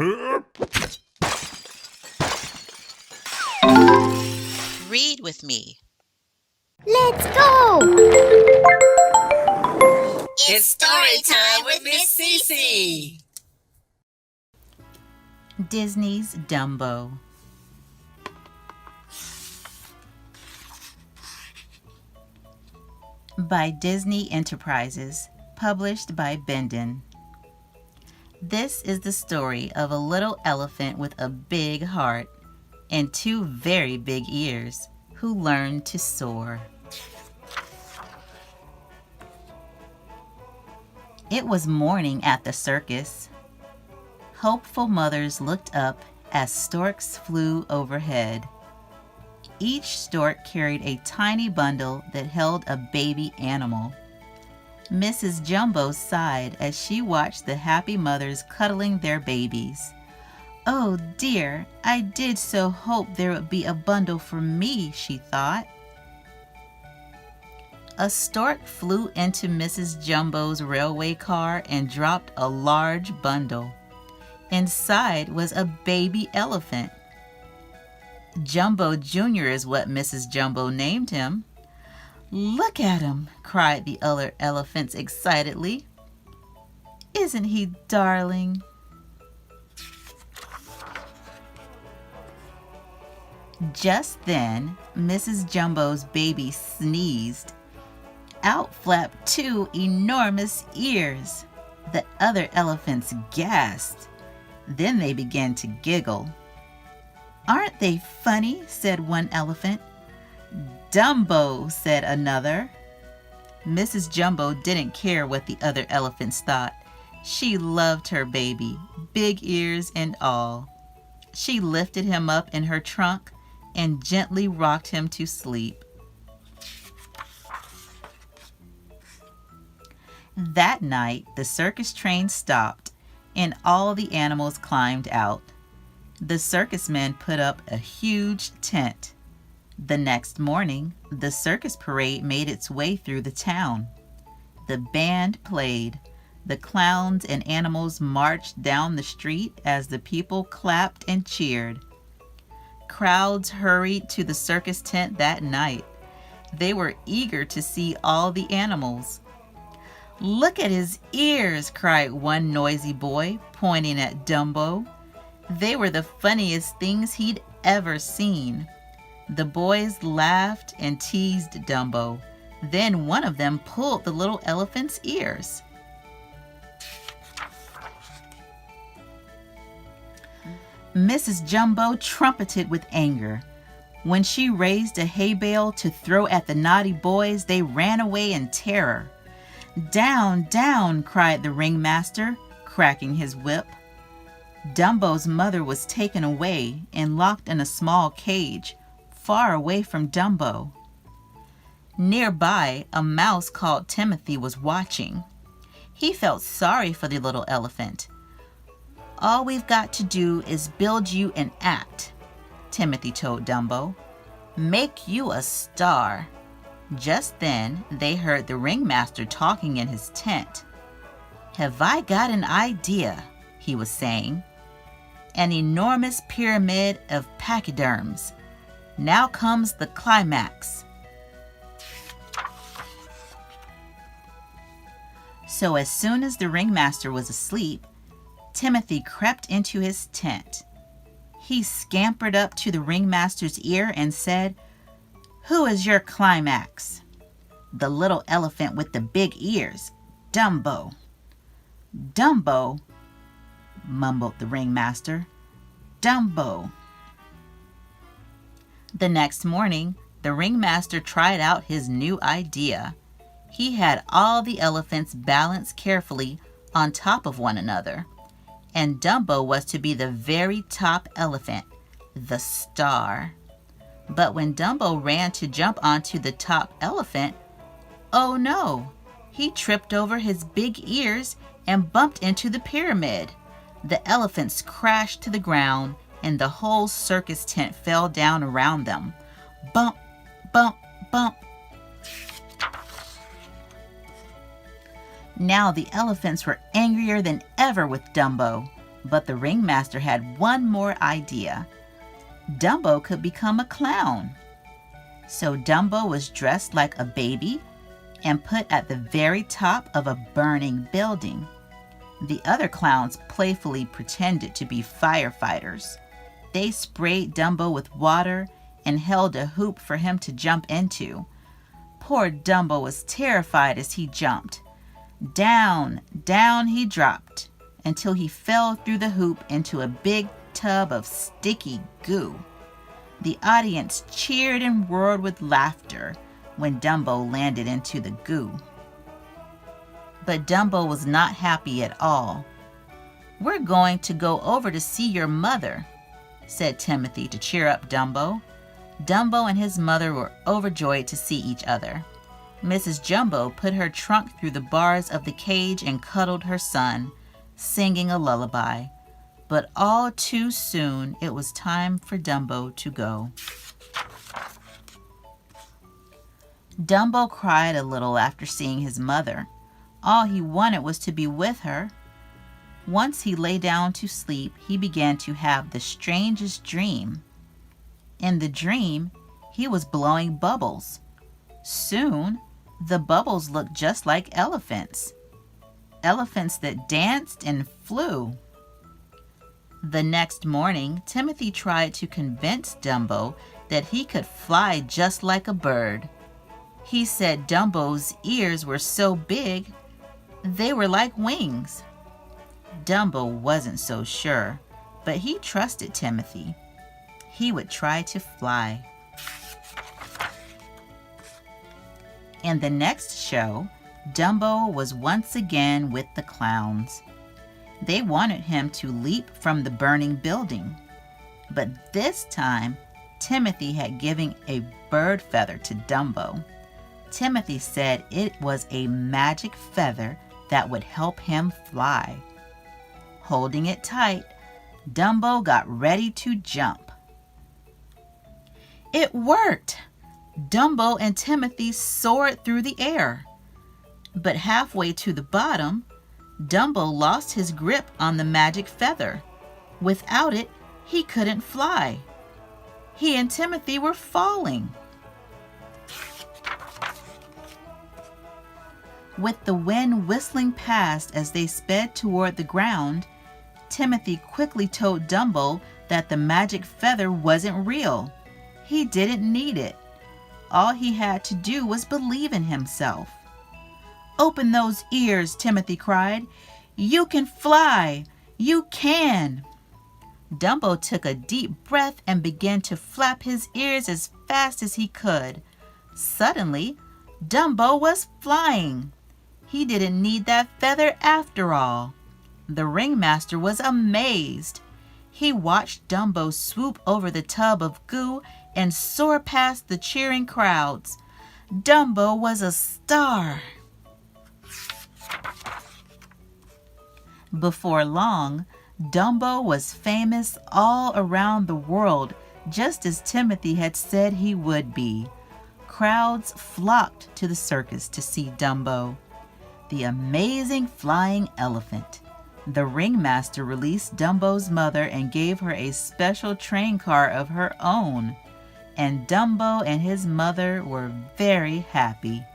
Read with me. Let's go! It's story time with Miss Cece. Disney's Dumbo. By Disney Enterprises, published by Bendon. This is the story of a little elephant with a big heart and two very big ears who learned to soar. It was morning at the circus. Hopeful mothers looked up as storks flew overhead. Each stork carried a tiny bundle that held a baby animal. Mrs. Jumbo sighed as she watched the happy mothers cuddling their babies. "Oh dear, I did so hope there would be a bundle for me," she thought. A stork flew into Mrs. Jumbo's railway car and dropped a large bundle. Inside was a baby elephant. Jumbo Jr. is what Mrs. Jumbo named him. "Look at him," cried the other elephants excitedly. "Isn't he darling?" Just then, Mrs. Jumbo's baby sneezed. Out flapped two enormous ears. The other elephants gasped. Then they began to giggle. "Aren't they funny?" said one elephant. "Dumbo," said another. Mrs. Jumbo didn't care what the other elephants thought. She loved her baby, big ears and all. She lifted him up in her trunk and gently rocked him to sleep. That night, the circus train stopped and all the animals climbed out. The circus men put up a huge tent. The next morning, the circus parade made its way through the town. The band played. The clowns and animals marched down the street as the people clapped and cheered. Crowds hurried to the circus tent that night. They were eager to see all the animals. "Look at his ears," cried one noisy boy, pointing at Dumbo. They were the funniest things he'd ever seen. The boys laughed and teased Dumbo. Then one of them pulled the little elephant's ears. Mrs. Jumbo trumpeted with anger. When she raised a hay bale to throw at the naughty boys, they ran away in terror. "Down, down," cried the ringmaster, cracking his whip. Dumbo's mother was taken away and locked in a small cage, far away from Dumbo. Nearby, a mouse called Timothy was watching. He felt sorry for the little elephant. "All we've got to do is build you an act," Timothy told Dumbo. "Make you a star." Just then, they heard the ringmaster talking in his tent. "Have I got an idea?" he was saying. "An enormous pyramid of pachyderms. Now comes the climax." So as soon as the ringmaster was asleep, Timothy crept into his tent. He scampered up to the ringmaster's ear and said, "Who is your climax?" "The little elephant with the big ears, Dumbo." "Dumbo," mumbled the ringmaster. "Dumbo." The next morning, the ringmaster tried out his new idea. He had all the elephants balanced carefully on top of one another, and Dumbo was to be the very top elephant, the star. But when Dumbo ran to jump onto the top elephant, oh no, he tripped over his big ears and bumped into the pyramid. The elephants crashed to the ground and the whole circus tent fell down around them. Bump, bump, bump. Now the elephants were angrier than ever with Dumbo. But the ringmaster had one more idea. Dumbo could become a clown. So Dumbo was dressed like a baby and put at the very top of a burning building. The other clowns playfully pretended to be firefighters. They sprayed Dumbo with water and held a hoop for him to jump into. Poor Dumbo was terrified as he jumped. Down, down he dropped until he fell through the hoop into a big tub of sticky goo. The audience cheered and roared with laughter when Dumbo landed into the goo. But Dumbo was not happy at all. "We're going to go over to see your mother," said Timothy to cheer up Dumbo. Dumbo and his mother were overjoyed to see each other. Mrs. Jumbo put her trunk through the bars of the cage and cuddled her son, singing a lullaby. But all too soon it was time for Dumbo to go. Dumbo cried a little after seeing his mother. All he wanted was to be with her. Once he lay down to sleep, he began to have the strangest dream. In the dream, he was blowing bubbles. Soon, the bubbles looked just like elephants. Elephants that danced and flew. The next morning, Timothy tried to convince Dumbo that he could fly just like a bird. He said Dumbo's ears were so big, they were like wings. Dumbo wasn't so sure, but he trusted Timothy. He would try to fly. In the next show, Dumbo was once again with the clowns. They wanted him to leap from the burning building, but this time Timothy had given a bird feather to Dumbo. Timothy said it was a magic feather that would help him fly. Holding it tight, Dumbo got ready to jump. It worked! Dumbo and Timothy soared through the air. But halfway to the bottom, Dumbo lost his grip on the magic feather. Without it, he couldn't fly. He and Timothy were falling. With the wind whistling past as they sped toward the ground, Timothy quickly told Dumbo that the magic feather wasn't real. He didn't need it. All he had to do was believe in himself. "Open those ears," Timothy cried. "You can fly! You can!" Dumbo took a deep breath and began to flap his ears as fast as he could. Suddenly, Dumbo was flying. He didn't need that feather after all. The ringmaster was amazed. He watched Dumbo swoop over the tub of goo and soar past the cheering crowds. Dumbo was a star. Before long, Dumbo was famous all around the world, just as Timothy had said he would be. Crowds flocked to the circus to see Dumbo, the amazing flying elephant. The ringmaster released Dumbo's mother and gave her a special train car of her own, and Dumbo and his mother were very happy.